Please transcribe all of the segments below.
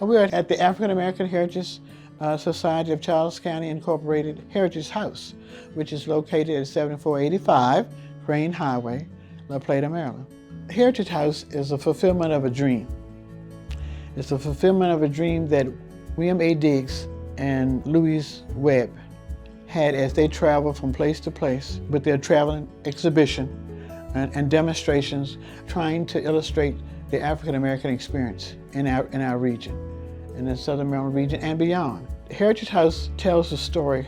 We are at the African American Heritage Society of Charles County Incorporated Heritage House, which is located at 7485 Crane Highway, La Plata, Maryland. Heritage House is a fulfillment of a dream. It's a fulfillment of a dream that William A. Diggs and Louise Webb had as they traveled from place to place with their traveling exhibition and demonstrations trying to illustrate the African American experience in our region, in the Southern Maryland region and beyond. Heritage House tells the story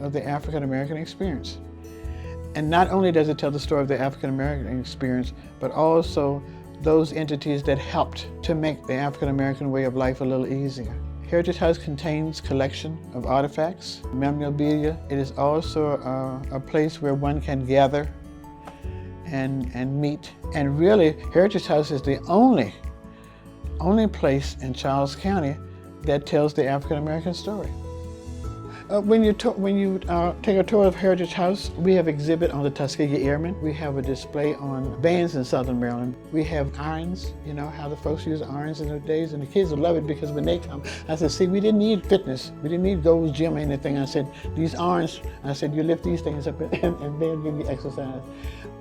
of the African American experience. And not only does it tell the story of the African American experience, but also those entities that helped to make the African American way of life a little easier. Heritage House contains collection of artifacts, memorabilia. It is also a place where one can gather and meet. And really, Heritage House is the only place in Charles County that tells the African American story. When you take a tour of Heritage House, we have exhibit on the Tuskegee Airmen. We have a display on bands in Southern Maryland. We have irons, you know, how the folks use irons in the days, and the kids will love it because when they come, I said, see, we didn't need fitness. We didn't need Gold's Gym or anything. I said, these irons, I said, you lift these things up and they'll give you exercise.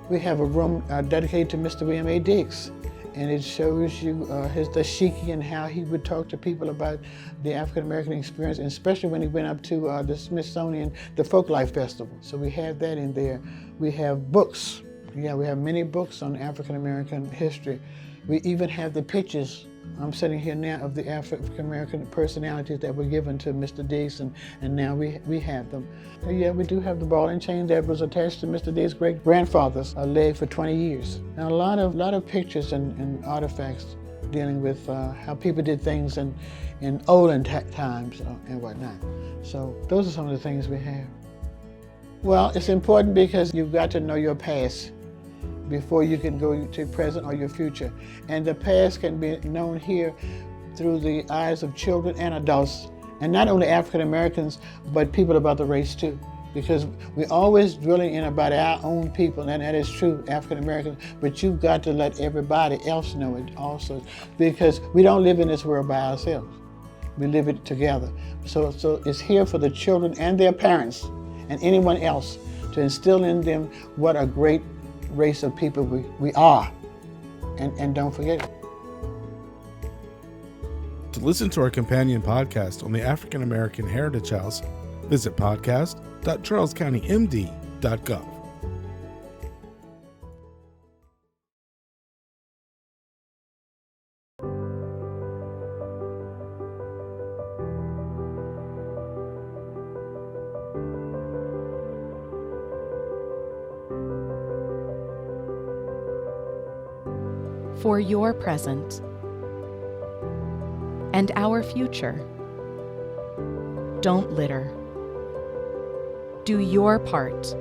We have a room dedicated to Mr. William A. Diggs. And it shows you his dashiki and how he would talk to people about the African American experience, and especially when he went up to the Smithsonian, the Folklife Festival. So we have that in there. We have books. Yeah, we have many books on African American history. We even have the pictures. I'm sitting here now of the African American personalities that were given to Mr. Diggs, and now we have them. Yeah, we do have the ball and chain that was attached to Mr. Diggs' great-grandfather's leg for 20 years. Now, a lot of pictures and artifacts dealing with how people did things in olden times and whatnot. So those are some of the things we have. Well, it's important because you've got to know your past before you can go to present or your future. And the past can be known here through the eyes of children and adults, and not only African Americans, but people of other race too. Because we're always drilling in about our own people, and that is true, African Americans, but you've got to let everybody else know it also, because we don't live in this world by ourselves. We live it together. So it's here for the children and their parents and anyone else to instill in them what a great race of people we are, and don't forget it. To listen to our companion podcast on the African American Heritage House, visit podcast.charlescountymd.gov. For your present and our future, don't litter. Do your part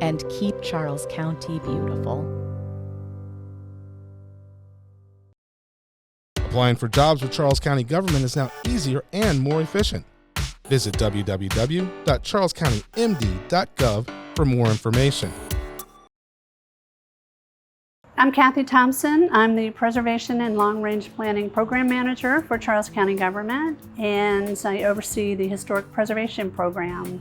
and keep Charles County beautiful. Applying for jobs with Charles County government is now easier and more efficient. Visit www.charlescountymd.gov for more information. I'm Kathy Thompson. I'm the Preservation and Long Range Planning Program Manager for Charles County Government, and I oversee the Historic Preservation Program.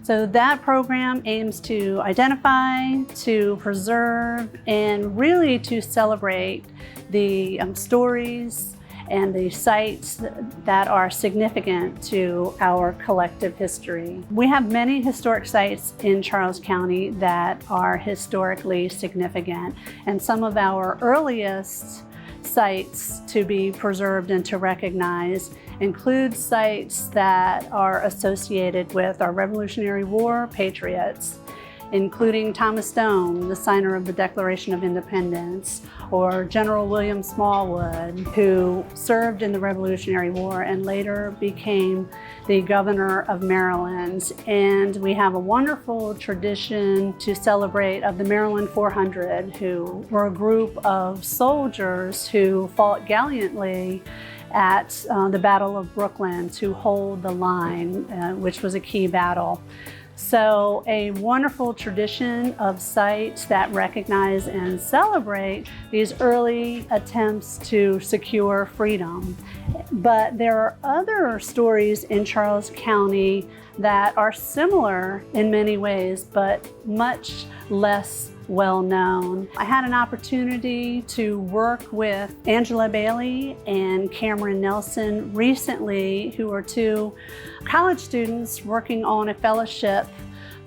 So that program aims to identify, to preserve, and really to celebrate the stories and the sites that are significant to our collective history. We have many historic sites in Charles County that are historically significant, and some of our earliest sites to be preserved and to recognize include sites that are associated with our Revolutionary War patriots, including Thomas Stone, the signer of the Declaration of Independence, or General William Smallwood, who served in the Revolutionary War and later became the governor of Maryland. And we have a wonderful tradition to celebrate of the Maryland 400, who were a group of soldiers who fought gallantly at the Battle of Brooklyn to hold the line, which was a key battle. So a wonderful tradition of sites that recognize and celebrate these early attempts to secure freedom. But there are other stories in Charles County that are similar in many ways, but much less well known. I had an opportunity to work with Angela Bailey and Cameron Nelson recently, who are two college students working on a fellowship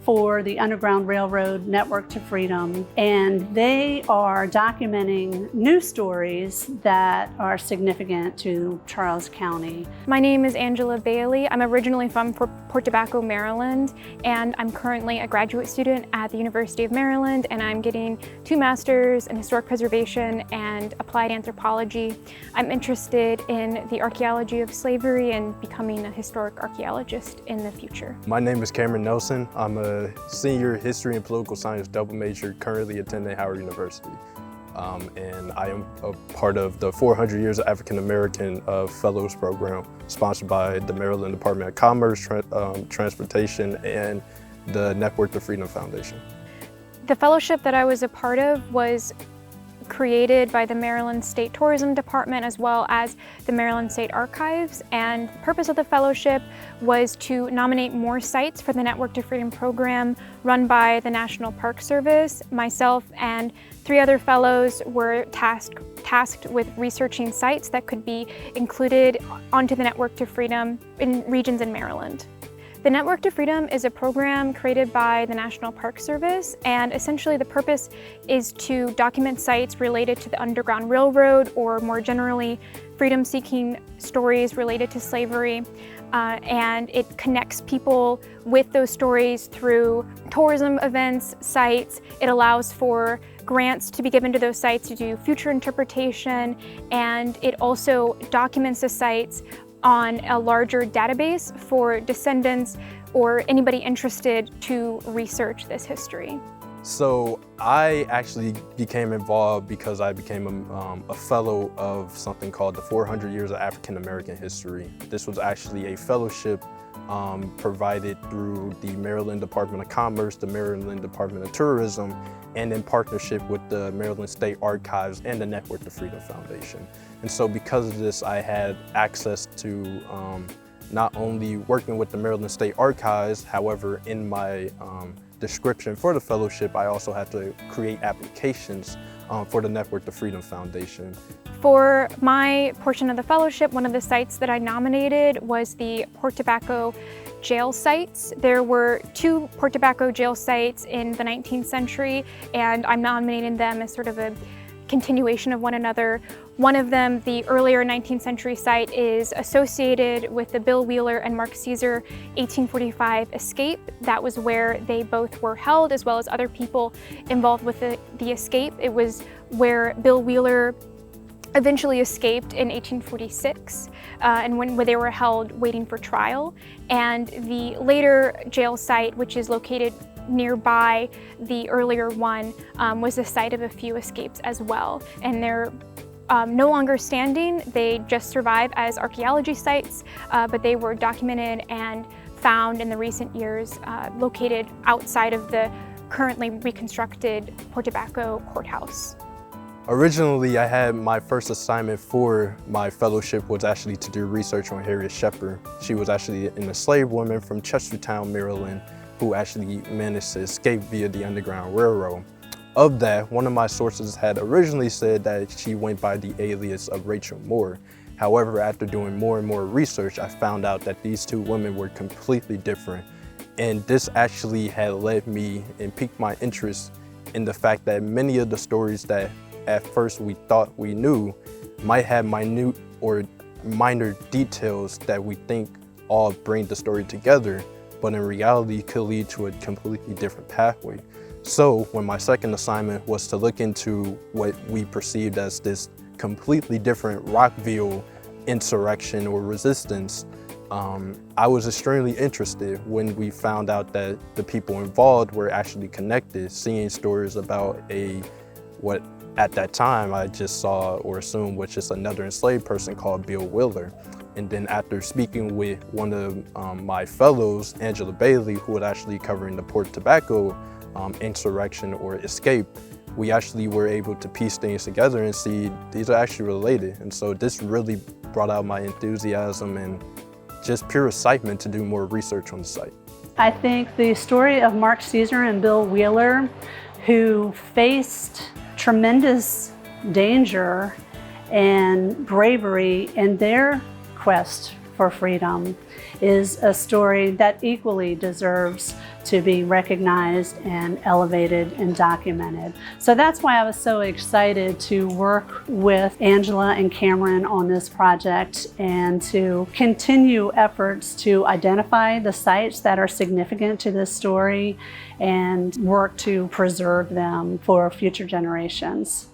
for the Underground Railroad Network to Freedom. And they are documenting news stories that are significant to Charles County. My name is Angela Bailey. I'm originally from Port Tobacco, Maryland, and I'm currently a graduate student at the University of Maryland, and I'm getting 2 masters in historic preservation and applied anthropology. I'm interested in the archaeology of slavery and becoming a historic archaeologist in the future. My name is Cameron Nelson. I'm a senior history and political science double major currently attending Howard University. And I am a part of the 400 Years of African American Fellows Program sponsored by the Maryland Department of Commerce, Transportation, and the Network to Freedom Foundation. The fellowship that I was a part of was created by the Maryland State Tourism Department as well as the Maryland State Archives, and the purpose of the fellowship was to nominate more sites for the Network to Freedom program run by the National Park Service. Myself and 3 other fellows were tasked with researching sites that could be included onto the Network to Freedom in regions in Maryland. The Network to Freedom is a program created by the National Park Service, and essentially the purpose is to document sites related to the Underground Railroad, or more generally, freedom-seeking stories related to slavery. And it connects people with those stories through tourism events, sites. It allows for grants to be given to those sites to do future interpretation, and it also documents the sites on a larger database for descendants or anybody interested to research this history. So I actually became involved because I became a fellow of something called the 400 Years of African American History. This was actually a fellowship provided through the Maryland Department of Commerce, the Maryland Department of Tourism, and in partnership with the Maryland State Archives and the Network to Freedom Foundation. And so because of this, I had access to not only working with the Maryland State Archives, however, in my description for the fellowship, I also had to create applications for the Network to Freedom Foundation. For my portion of the fellowship, one of the sites that I nominated was the Port Tobacco jail sites. There were 2 Port Tobacco jail sites in the 19th century, and I'm nominating them as sort of a continuation of one another. One of them, the earlier 19th century site, is associated with the Bill Wheeler and Mark Caesar 1845 escape. That was where they both were held, as well as other people involved with the escape. It was where Bill Wheeler eventually escaped in 1846 and when they were held waiting for trial. And the later jail site, which is located nearby the earlier one, was the site of a few escapes as well. And they're no longer standing. They just survive as archaeology sites, but they were documented and found in the recent years located outside of the currently reconstructed Port Tobacco courthouse. Originally, I had my first assignment for my fellowship was actually to do research on Harriet Sheppard. She was actually an enslaved woman from Chestertown, Maryland, who actually managed to escape via the Underground Railroad. Of that, one of my sources had originally said that she went by the alias of Rachel Moore. However, after doing more and more research, I found out that these 2 women were completely different. And this actually had led me and piqued my interest in the fact that many of the stories that at first we thought we knew might have minute or minor details that we think all bring the story together, but in reality could lead to a completely different pathway. So when my second assignment was to look into what we perceived as this completely different Rockville insurrection or resistance, I was extremely interested when we found out that the people involved were actually connected, seeing stories about what at that time I just saw or assumed was just another enslaved person called Bill Wheeler. And then after speaking with one of my fellows, Angela Bailey, who was actually covering the Port Tobacco insurrection or escape, we actually were able to piece things together and see these are actually related. And so this really brought out my enthusiasm and just pure excitement to do more research on the site. I think the story of Mark Caesar and Bill Wheeler, who faced tremendous danger and bravery in their quest for freedom, is a story that equally deserves to be recognized and elevated and documented. So that's why I was so excited to work with Angela and Cameron on this project and to continue efforts to identify the sites that are significant to this story and work to preserve them for future generations.